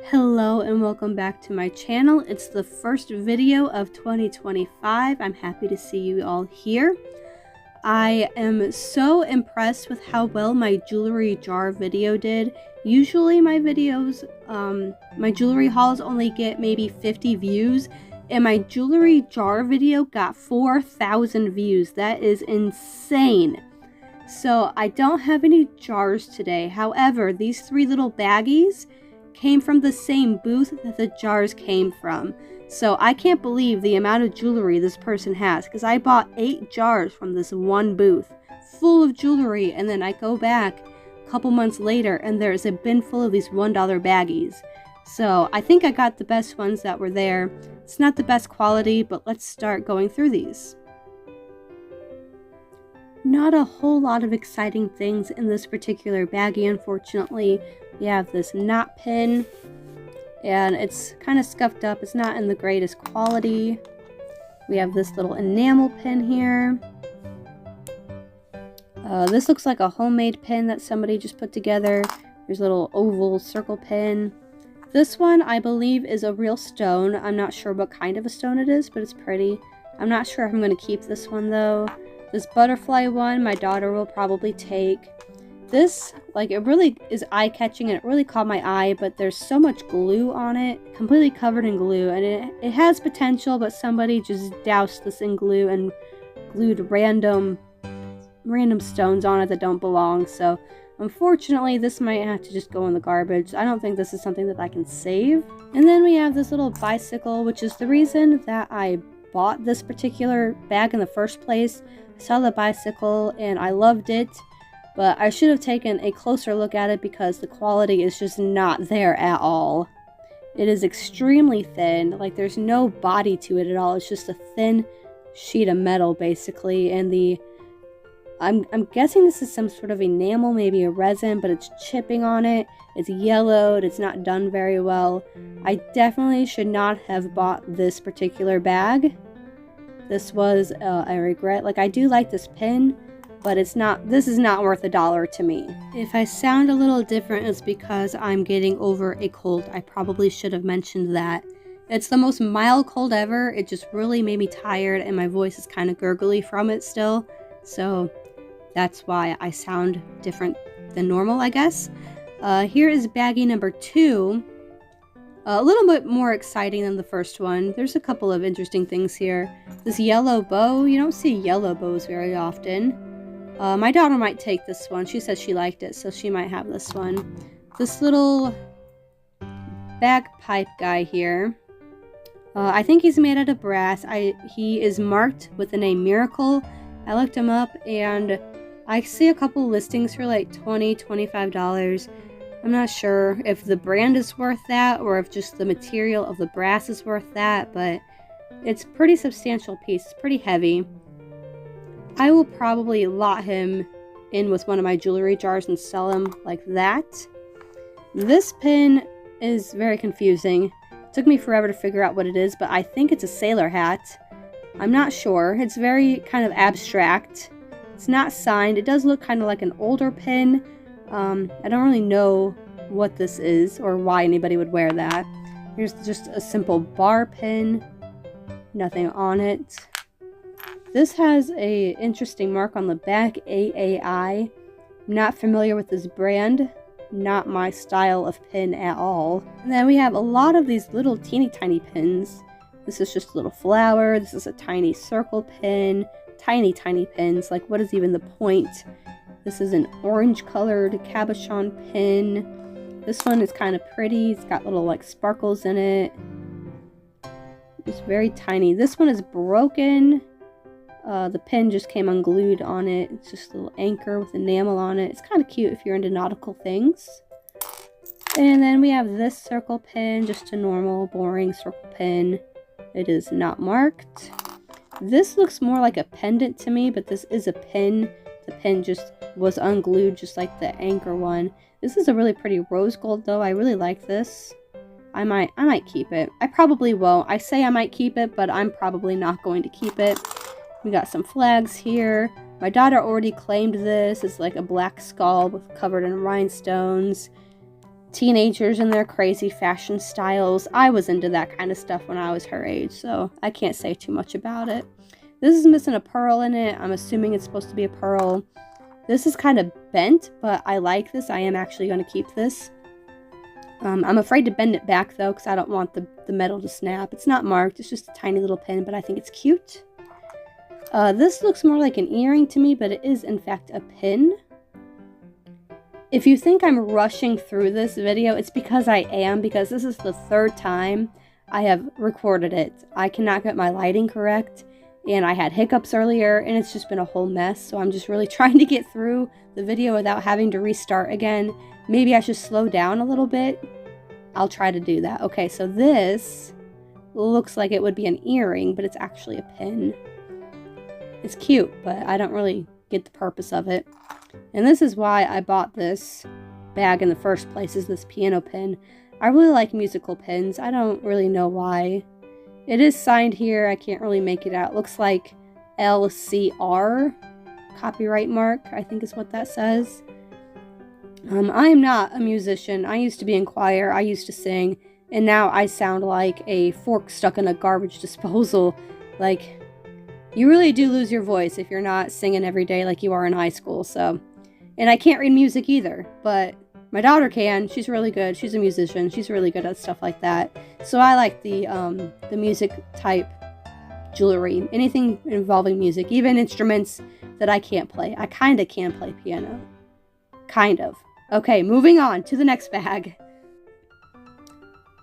Hello and welcome back to my channel. It's the first video of 2025. I'm happy to see you all here. I am so impressed with how well my jewelry jar video did. Usually my videos, my jewelry hauls only get maybe 50 views, and my jewelry jar video got 4,000 views. That is insane. So I don't have any jars today. However, these three little baggies came from the same booth that the jars came from. So I can't believe the amount of jewelry this person has, because I bought 8 jars from this one booth full of jewelry, and then I go back a couple months later and there's a bin full of these $1 baggies. So I think I got the best ones that were there. It's not the best quality, but let's start going through these. Not a whole lot of exciting things in this particular baggie, unfortunately. We have this knot pin, and it's kind of scuffed up. It's not in the greatest quality. We have this little enamel pin here. This looks like a homemade pin that somebody just put together. There's a little oval circle pin. This one, I believe, is a real stone. I'm not sure what kind of a stone it is, but it's pretty. I'm not sure if I'm going to keep this one, though. This butterfly one, my daughter will probably take. This, like, it really is eye-catching and it really caught my eye, but there's so much glue on it, completely covered in glue, and it has potential, but somebody just doused this in glue and glued random stones on it that don't belong. So unfortunately, this might have to just go in the garbage. I don't think this is something that I can save. And then we have this little bicycle, which is the reason that I bought this particular bag in the first place. I saw the bicycle and I loved it, but I should have taken a closer look at it because the quality is just not there at all. It is extremely thin, like there's no body to it at all. It's just a thin sheet of metal basically, and I'm guessing this is some sort of enamel, maybe a resin, but it's chipping on it. It's yellowed, it's not done very well. I definitely should not have bought this particular bag. This was a regret. Like, I do like this pin, but this is not worth $1 to me. If I sound a little different, it's because I'm getting over a cold. I probably should have mentioned that. It's the most mild cold ever. It just really made me tired, and my voice is kind of gurgly from it still. So that's why I sound different than normal, I guess. Here is baggie number 2. A little bit more exciting than the first one. There's a couple of interesting things here. This yellow bow, you don't see yellow bows very often. My daughter might take this one. She says she liked it, so she might have this one. This little bagpipe guy here. I think he's made out of brass. He is marked with the name Miracle. I looked him up, and I see a couple listings for like $20, $25. I'm not sure if the brand is worth that or if just the material of the brass is worth that, but it's a pretty substantial piece. It's pretty heavy. I will probably lot him in with one of my jewelry jars and sell him like that. This pin is very confusing. It took me forever to figure out what it is, but I think it's a sailor hat. I'm not sure. It's very kind of abstract. It's not signed. It does look kind of like an older pin. I don't really know what this is or why anybody would wear that. Here's just a simple bar pin. Nothing on it. This has a interesting mark on the back, AAI. I'm not familiar with this brand. Not my style of pin at all. And then we have a lot of these little teeny tiny pins. This is just a little flower. This is a tiny circle pin. Tiny pins. Like, what is even the point? This is an orange colored cabochon pin. This one is kind of pretty. It's got little like sparkles in it. It's very tiny. This one is broken. The pin just came unglued on it. It's just a little anchor with enamel on it. It's kind of cute if you're into nautical things. And then we have this circle pin, just a normal boring circle pin. It is not marked. This looks more like a pendant to me, but this is a pin. The pin just was unglued just like the anchor one. This is a really pretty rose gold though. I really like this. I might keep it. I probably won't. I say I might keep it, but I'm probably not going to keep it. We got some flags here. My daughter already claimed this. It's like a black skull covered in rhinestones. teenagers and their crazy fashion styles. I was into that kind of stuff when I was her age, so I can't say too much about it. This is missing a pearl in it. I'm assuming it's supposed to be a pearl. This is kind of bent, but I like this. I am actually going to keep this. I'm afraid to bend it back, though, because I don't want the metal to snap. It's not marked. It's just a tiny little pin, but I think it's cute. This looks more like an earring to me, but it is, in fact, a pin. If you think I'm rushing through this video, it's because I am, because this is the third time I have recorded it. I cannot get my lighting correct, and I had hiccups earlier, and it's just been a whole mess, so I'm just really trying to get through the video without having to restart again. Maybe I should slow down a little bit. I'll try to do that. Okay, so this looks like it would be an earring, but it's actually a pin. It's cute, but I don't really get the purpose of it. And this is why I bought this bag in the first place, is this piano pin. I really like musical pins. I don't really know why. It is signed here. I can't really make it out. It looks like LCR, copyright mark, I think is what that says. I am not a musician. I used to be in choir. I used to sing. And now I sound like a fork stuck in a garbage disposal. Like, you really do lose your voice if you're not singing every day like you are in high school, so. And I can't read music either, but my daughter can. She's really good. She's a musician. She's really good at stuff like that. So I like the music type jewelry. Anything involving music, even instruments that I can't play. I kind of can play piano. Kind of. Okay, moving on to the next bag.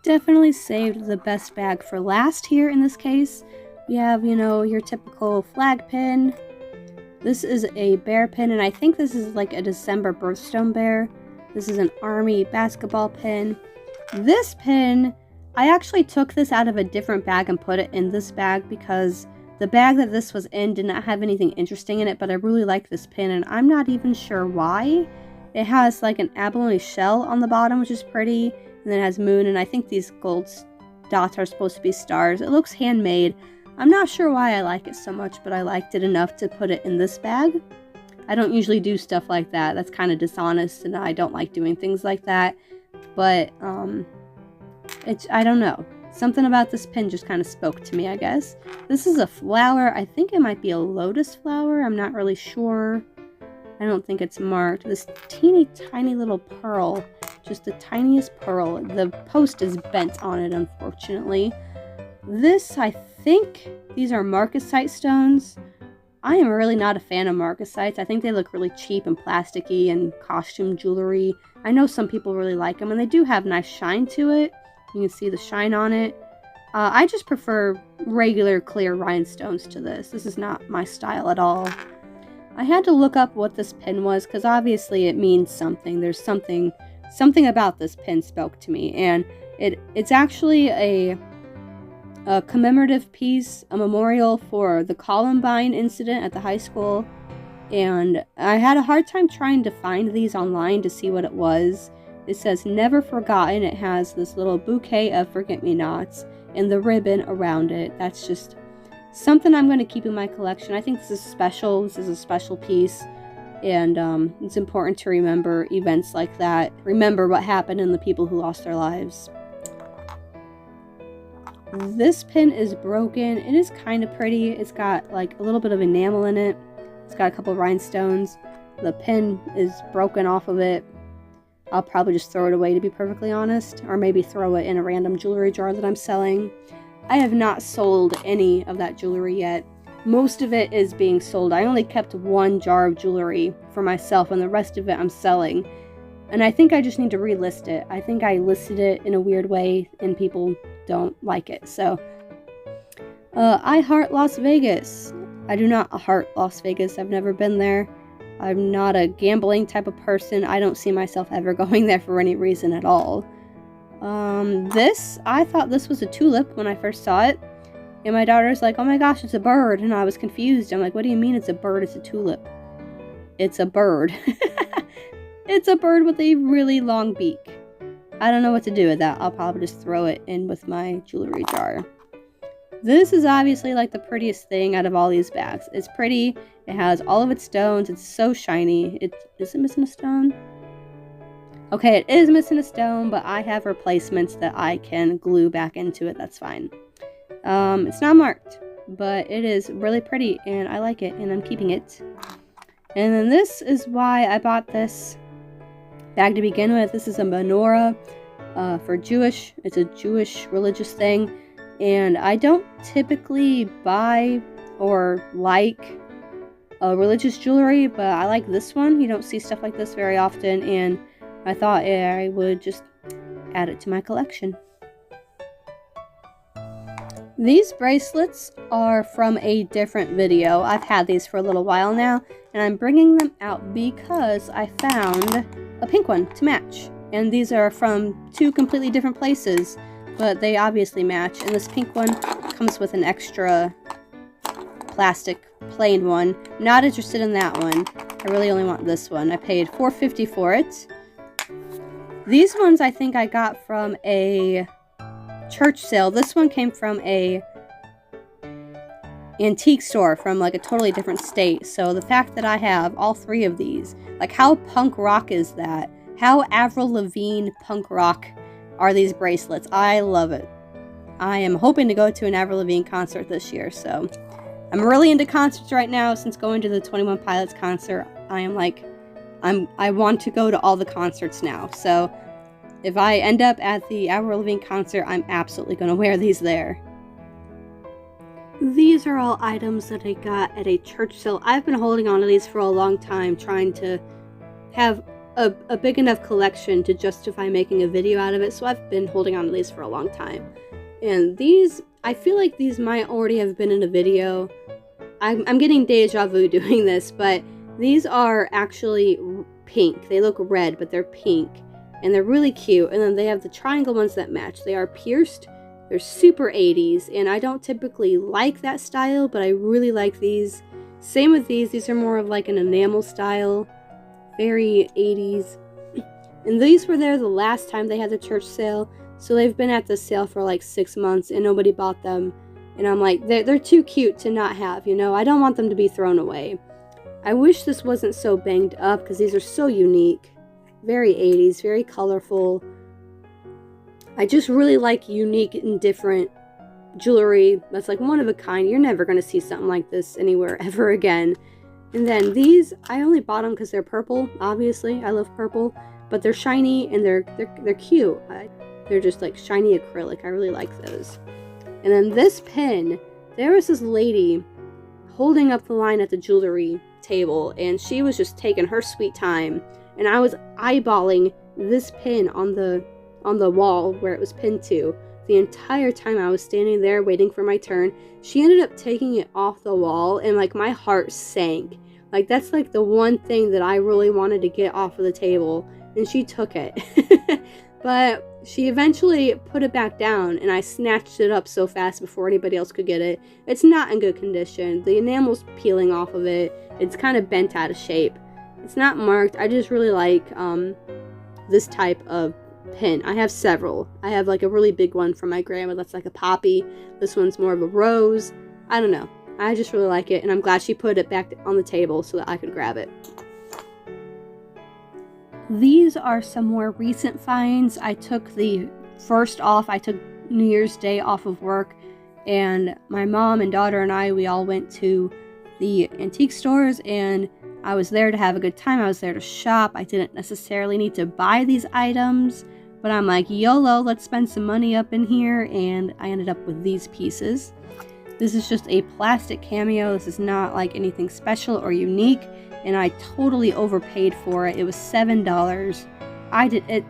Definitely saved the best bag for last here in this case. We have, you know, your typical flag pin. This is a bear pin, and I think this is like a December birthstone bear. This is an army basketball pin. This pin, I actually took this out of a different bag and put it in this bag because the bag that this was in did not have anything interesting in it, but I really like this pin, and I'm not even sure why. It has like an abalone shell on the bottom, which is pretty, and then it has moon, and I think these gold dots are supposed to be stars. It looks handmade. I'm not sure why I like it so much, but I liked it enough to put it in this bag. I don't usually do stuff like that. That's kind of dishonest, and I don't like doing things like that. But, I don't know. Something about this pin just kind of spoke to me, I guess. This is a flower. I think it might be a lotus flower. I'm not really sure. I don't think it's marked. This teeny tiny little pearl. Just the tiniest pearl. The post is bent on it, unfortunately. This, I think, these are marcasite stones. I am really not a fan of marcasites. I think they look really cheap and plasticky and costume jewelry. I know some people really like them, and they do have nice shine to it. You can see the shine on it. I just prefer regular clear rhinestones to this. This is not my style at all. I had to look up what this pin was because obviously it means something. There's something about this pin spoke to me, and it's actually a commemorative piece, a memorial for the Columbine incident at the high school, and I had a hard time trying to find these online to see what it was. It says never forgotten. It has this little bouquet of forget-me-nots and the ribbon around it. That's just something I'm going to keep in my collection. I think this is special. This is a special piece, and it's important to remember events like that. Remember what happened and the people who lost their lives. This pin is broken. It is kind of pretty. It's got like a little bit of enamel in it. It's got a couple of rhinestones. The pin is broken off of it. I'll probably just throw it away, to be perfectly honest, or maybe throw it in a random jewelry jar that I'm selling. I have not sold any of that jewelry yet. Most of it is being sold. I only kept one jar of jewelry for myself, and the rest of it I'm selling. And I think I just need to relist it. I think I listed it in a weird way, and people don't like it. So, I heart Las Vegas. I do not heart Las Vegas. I've never been there. I'm not a gambling type of person. I don't see myself ever going there for any reason at all. I thought this was a tulip when I first saw it. And my daughter's like, oh my gosh, it's a bird. And I was confused. I'm like, what do you mean it's a bird? It's a tulip. It's a bird. It's a bird with a really long beak. I don't know what to do with that. I'll probably just throw it in with my jewelry jar. This is obviously like the prettiest thing out of all these bags. It's pretty. It has all of its stones. It's so shiny. Is it missing a stone? Okay, it is missing a stone, but I have replacements that I can glue back into it. That's fine. It's not marked, but it is really pretty, and I like it, and I'm keeping it. And then this is why I bought this bag to begin with. This is a menorah for Jewish. It's a Jewish religious thing, and I don't typically buy or like religious jewelry, but I like this one. You don't see stuff like this very often, and I thought I would just add it to my collection. These bracelets are from a different video. I've had these for a little while now, and I'm bringing them out because I found a pink one to match. And these are from two completely different places, but they obviously match. And this pink one comes with an extra plastic plain one. Not interested in that one. I really only want this one. I paid $4.50 for it. These ones I think I got from a church sale. This one came from a antique store from like a totally different state. So the fact that I have all three of these, like how punk rock is that? How Avril Lavigne punk rock are these bracelets? I love it. I am hoping to go to an Avril Lavigne concert this year, so I'm really into concerts right now. Since going to the 21 Pilots concert, I want to go to all the concerts now. So if I end up at the Avril Lavigne concert, I'm absolutely going to wear these there. These are all items that I got at a church sale. I've been holding on to these for a long time, trying to have a big enough collection to justify making a video out of it. So I've been holding on to these for a long time. And these, I feel like these might already have been in a video. I'm getting deja vu doing this, but these are actually pink. They look red, but they're pink. And they're really cute. And then they have the triangle ones that match. They are pierced. They're super 80s. And I don't typically like that style, but I really like these. Same with these. These are more of like an enamel style. Very 80s. And these were there the last time they had the church sale. So they've been at the sale for like 6 months and nobody bought them. And I'm like, they're too cute to not have, you know? I don't want them to be thrown away. I wish this wasn't so banged up because these are so unique. Very 80s, very colorful. I just really like unique and different jewelry that's like one of a kind. You're never going to see something like this anywhere ever again. And then these, I only bought them because they're purple, obviously. I love purple. But they're shiny and they're cute. They're just like shiny acrylic. I really like those. And then this pin, there was this lady holding up the line at the jewelry table. And she was just taking her sweet time. And I was eyeballing this pin on the wall where it was pinned to. The entire time I was standing there waiting for my turn, she ended up taking it off the wall and like my heart sank. Like that's like the one thing that I really wanted to get off of the table and she took it. But she eventually put it back down and I snatched it up so fast before anybody else could get it. It's not in good condition. The enamel's peeling off of it. It's kind of bent out of shape. It's not marked. I just really like this type of pin. I have several. I have like a really big one from my grandma that's like a poppy. This one's more of a rose. I don't know. I just really like it and I'm glad she put it back on the table so that I could grab it. These are some more recent finds. I took the first off. I took New Year's Day off of work and my mom and daughter and we all went to the antique stores and I was there to have a good time. I was there to shop. I didn't necessarily need to buy these items, but I'm like, YOLO, let's spend some money up in here, and I ended up with these pieces. This is just a plastic cameo. This is not like anything special or unique, and I totally overpaid for it. It was $7.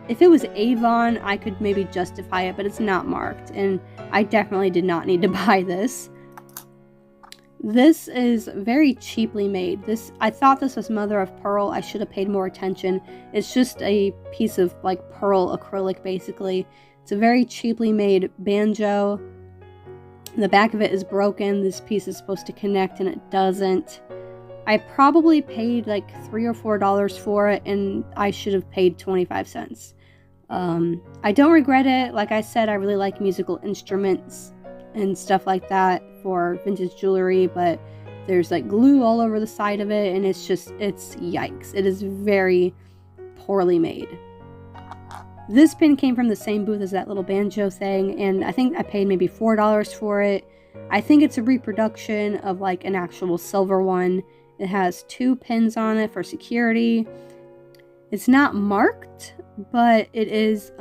If it was Avon, I could maybe justify it, but it's not marked, and I definitely did not need to buy this. This is very cheaply made. I thought this was mother of pearl. I should have paid more attention. It's just a piece of like pearl acrylic basically. It's a very cheaply made banjo. The back of it is broken. This piece is supposed to connect and it doesn't. I probably paid like $3 or $4 for it and I should have paid 25 cents. I don't regret it. Like I said, I really like musical instruments and stuff like that for vintage jewelry, but there's like glue all over the side of it and it's yikes. It is very poorly made. This pin came from the same booth as that little banjo thing, and I think I paid maybe $4 for it. I think it's a reproduction of like an actual silver one. It has 2 pins on it for security. It's not marked, but it is,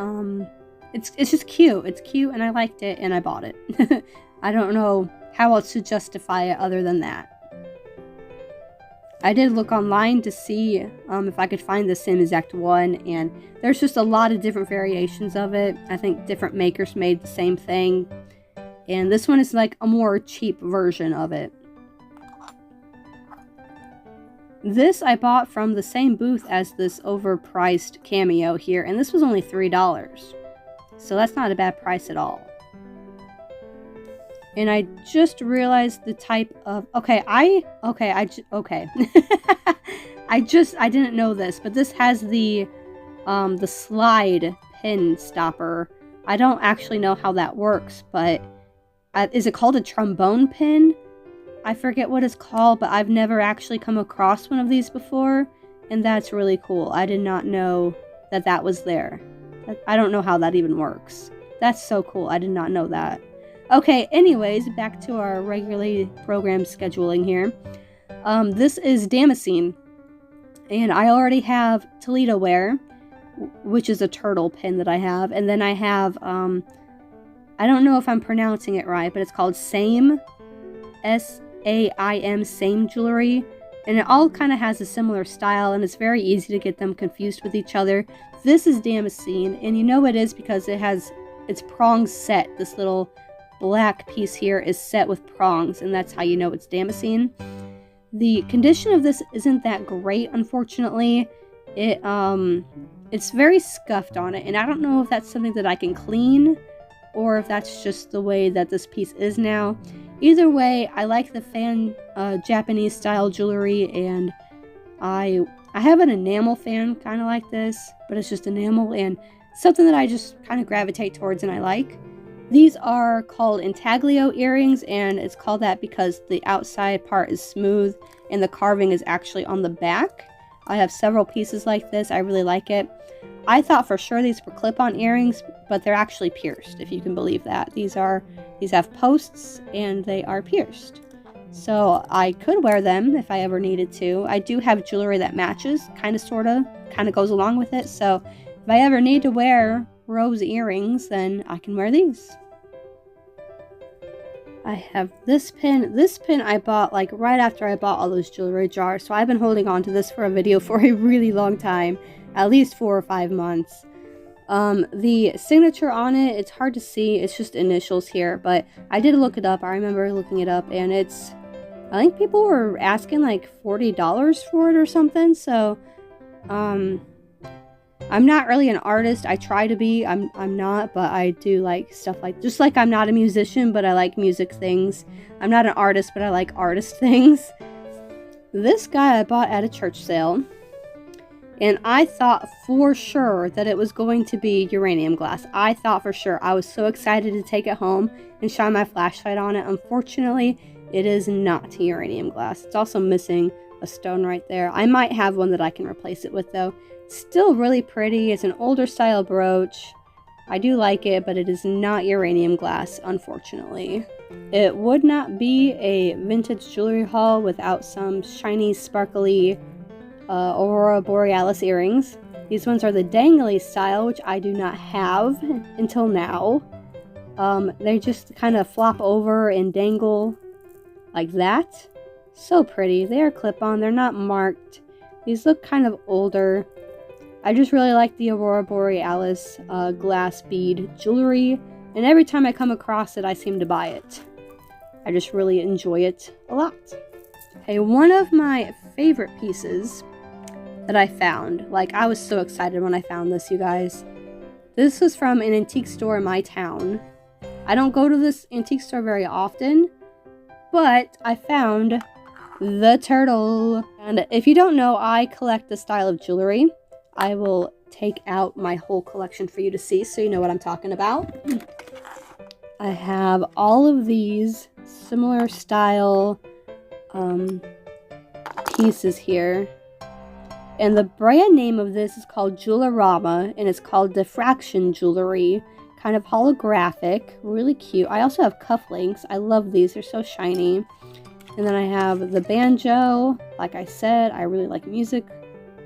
it's just cute. It's cute, and I liked it, and I bought it. I don't know how else to justify it other than that. I did look online to see if I could find the same exact one, and there's just a lot of different variations of it. I think different makers made the same thing, and this one is like a more cheap version of it. This I bought from the same booth as this overpriced cameo here, and this was only $3. So that's not a bad price at all. And I just realized the type of... I didn't know this, but this has the slide pin stopper. I don't actually know how that works, but is it called a trombone pin? I forget what it's called, but I've never actually come across one of these before, and that's really cool. I did not know that that was there. I don't know how that even works. That's so cool. I did not know that. Okay, anyways, back to our regularly programmed scheduling here. This is Damascene, and I already have Toledo Ware, which is a turtle pin that I have, and then I have, I don't know if I'm pronouncing it right, but it's called Same, S-A-I-M, Same Jewelry, and it all kind of has a similar style, and it's very easy to get them confused with each other. This is Damascene, and you know it is because it has its prongs set. This little black piece here is set with prongs, and that's how you know it's Damascene. The condition of this isn't that great, unfortunately. It's very scuffed on it, and I don't know if that's something that I can clean or if that's just the way that this piece is now. Either way, I like the fan Japanese style jewelry, and I have an enamel fan kind of like this, but it's just enamel and something that I just kind of gravitate towards and I like. These are called intaglio earrings, and it's called that because the outside part is smooth and the carving is actually on the back. I have several pieces like this. I really like it. I thought for sure these were clip-on earrings, but they're actually pierced, if you can believe that. These have posts and they are pierced. So I could wear them if I ever needed to. I do have jewelry that matches, kind of goes along with it. So if I ever need to wear rose earrings, then I can wear these. I have this pin. This pin I bought like right after I bought all those jewelry jars, so I've been holding on to this for a video for a really long time, at least 4 or 5 months. The signature on it, it's hard to see, it's just initials here, but I did look it up. I remember looking it up, and it's, I think people were asking like $40 for it or something, so I'm not really an artist. I try to be. I'm not, but I do like stuff like, just like I'm not a musician, but I like music things. I'm not an artist, but I like artist things. This guy I bought at a church sale, and I thought for sure that it was going to be uranium glass. I thought for sure. I was so excited to take it home and shine my flashlight on it. Unfortunately, it is not uranium glass. It's also missing a stone right there. I might have one that I can replace it with though. Still really pretty. It's an older style brooch. I do like it, but it is not uranium glass, unfortunately. It would not be a vintage jewelry haul without some shiny, sparkly Aurora Borealis earrings. These ones are the dangly style, which I do not have until now. They just kind of flop over and dangle like that. So pretty. They are clip-on. They're not marked. These look kind of older. I just really like the Aurora Borealis glass bead jewelry, and every time I come across it, I seem to buy it. I just really enjoy it a lot. Okay, one of my favorite pieces that I found, like I was so excited when I found this, you guys. This was from an antique store in my town. I don't go to this antique store very often, but I found the turtle. And if you don't know, I collect this style of jewelry. I will take out my whole collection for you to see so you know what I'm talking about. I have all of these similar style pieces here. And the brand name of this is called Jewelorama, and it's called Diffraction Jewelry. Kind of holographic, really cute. I also have cufflinks. I love these, they're so shiny. And then I have the banjo. Like I said, I really like music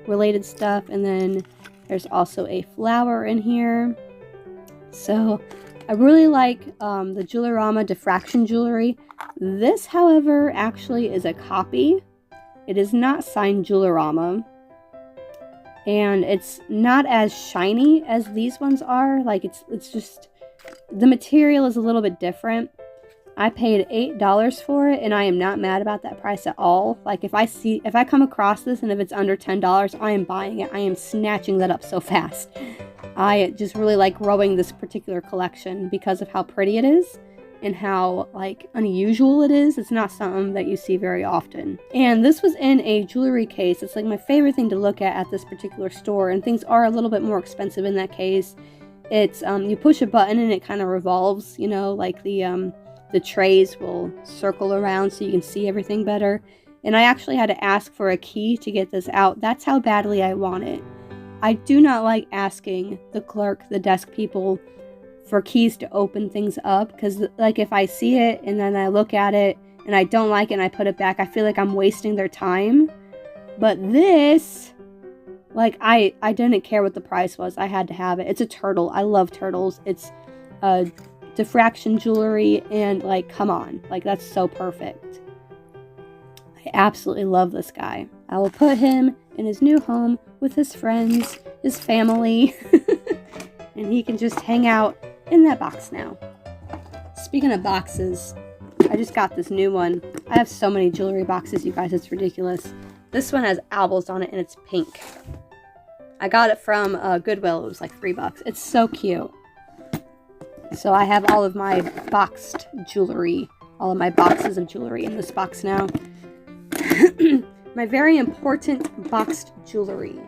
related stuff. And then there's also a flower in here. So I really like the Jewelorama Diffraction Jewelry. This, however, actually is a copy. It is not signed Jewelorama. And it's not as shiny as these ones are. Like, it's just, the material is a little bit different. I paid $8 for it, and I am not mad about that price at all. Like, if I come across this and if it's under $10, I am buying it. I am snatching that up so fast. I just really like growing this particular collection because of how pretty it is and how, like, unusual it is. It's not something that you see very often. And this was in a jewelry case. It's like my favorite thing to look at this particular store, and things are a little bit more expensive in that case. It's, you push a button and it kind of revolves, you know, like the trays will circle around so you can see everything better. And I actually had to ask for a key to get this out. That's how badly I want it. I do not like asking the clerk, the desk people, for keys to open things up, because, like, if I see it and then I look at it and I don't like it and I put it back, I feel like I'm wasting their time. But this, like, I didn't care what the price was. I had to have it. It's a turtle. I love turtles. It's diffraction jewelry, and, like, come on, like, that's so perfect. I absolutely love this guy. I will put him in his new home with his friends, his family, and he can just hang out in that box now. Speaking of boxes, I just got this new one. I have so many jewelry boxes, you guys, it's ridiculous. This one has owls on it and it's pink. I got it from Goodwill. It was like $3. It's so cute. So I have all of my boxed jewelry, all of my boxes of jewelry in this box now. My very important boxed jewelry.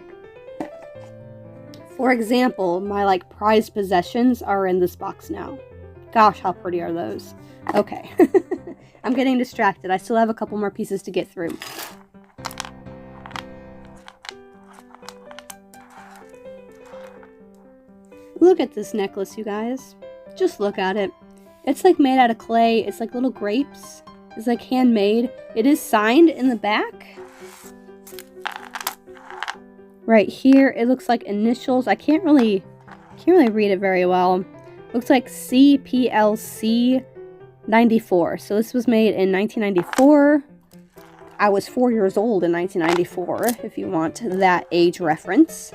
For example, my, like, prized possessions are in this box now. Gosh, how pretty are those? Okay. I'm getting distracted. I still have a couple more pieces to get through. Look at this necklace, you guys. Just look at it. It's, like, made out of clay. It's like little grapes. It's, like, handmade. It is signed in the back. Right here, it looks like initials. I can't really read it very well. Looks like CPLC 94. So this was made in 1994. I was 4 years old in 1994, if you want that age reference.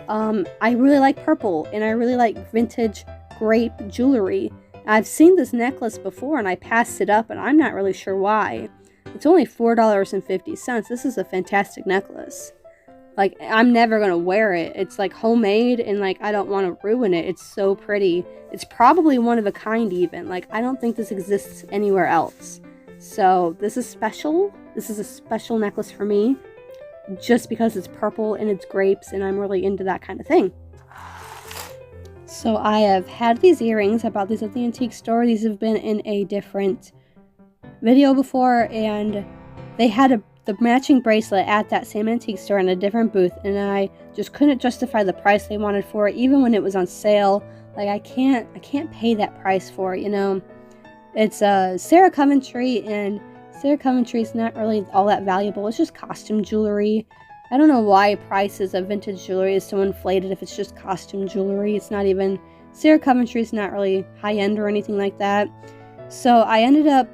I really like purple, and I really like vintage grape jewelry. I've seen this necklace before, and I passed it up, and I'm not really sure why. It's only $4.50. This is a fantastic necklace. Like, I'm never gonna wear it. It's, like, homemade, and, like, I don't want to ruin it. It's so pretty. It's probably one of a kind, even. Like, I don't think this exists anywhere else. So, this is special. This is a special necklace for me, just because it's purple and it's grapes, and I'm really into that kind of thing. So, I have had these earrings. I bought these at the antique store. These have been in a different video before, and they had the matching bracelet at that same antique store in a different booth, and I just couldn't justify the price they wanted for it, even when it was on sale. Like, I can't pay that price for it, you know. It's Sarah Coventry, and Sarah Coventry's not really all that valuable. It's just costume jewelry. I don't know why prices of vintage jewelry is so inflated if it's just costume jewelry. It's not even, Sarah Coventry's not really high-end or anything like that. So I ended up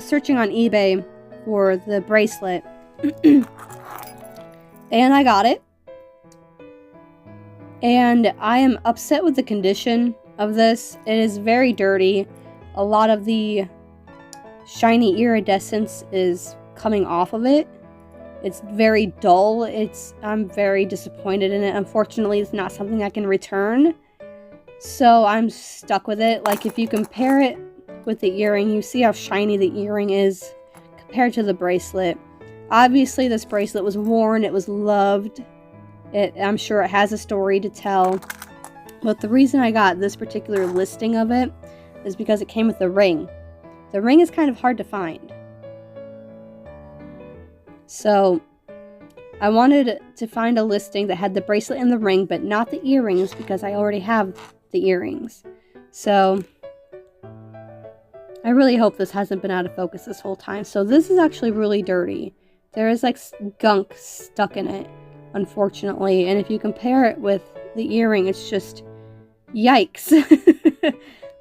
searching on eBay for the bracelet, and I got it. And I am upset with the condition of this. It is very dirty. A lot of the shiny iridescence is coming off of it. It's very dull. I'm very disappointed in it. Unfortunately, it's not something I can return. So I'm stuck with it. Like, if you compare it with the earring, you see how shiny the earring is compared to the bracelet. Obviously, this bracelet was worn. It was loved. I'm sure it has a story to tell. But the reason I got this particular listing of it is because it came with the ring. The ring is kind of hard to find. So I wanted to find a listing that had the bracelet and the ring, but not the earrings because I already have the earrings. So I really hope this hasn't been out of focus this whole time. So this is actually really dirty. There is like gunk stuck in it, unfortunately. And if you compare it with the earring, it's just yikes.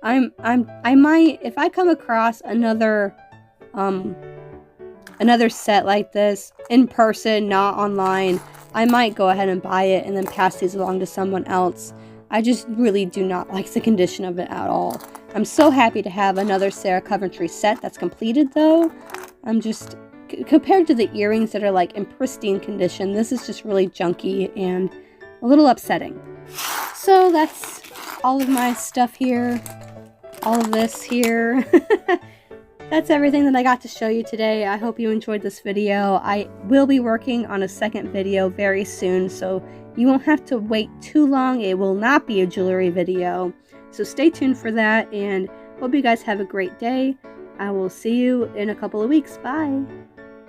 I might, if I come across another set like this in person, not online, I might go ahead and buy it and then pass these along to someone else. I just really do not like the condition of it at all. I'm so happy to have another Sarah Coventry set that's completed though. I'm just, compared to the earrings that are like in pristine condition, this is just really junky and a little upsetting. So that's all of my stuff here. All of this here. That's everything that I got to show you today. I hope you enjoyed this video. I will be working on a second video very soon, so you won't have to wait too long. It will not be a jewelry video. So stay tuned for that, and hope you guys have a great day. I will see you in a couple of weeks. Bye!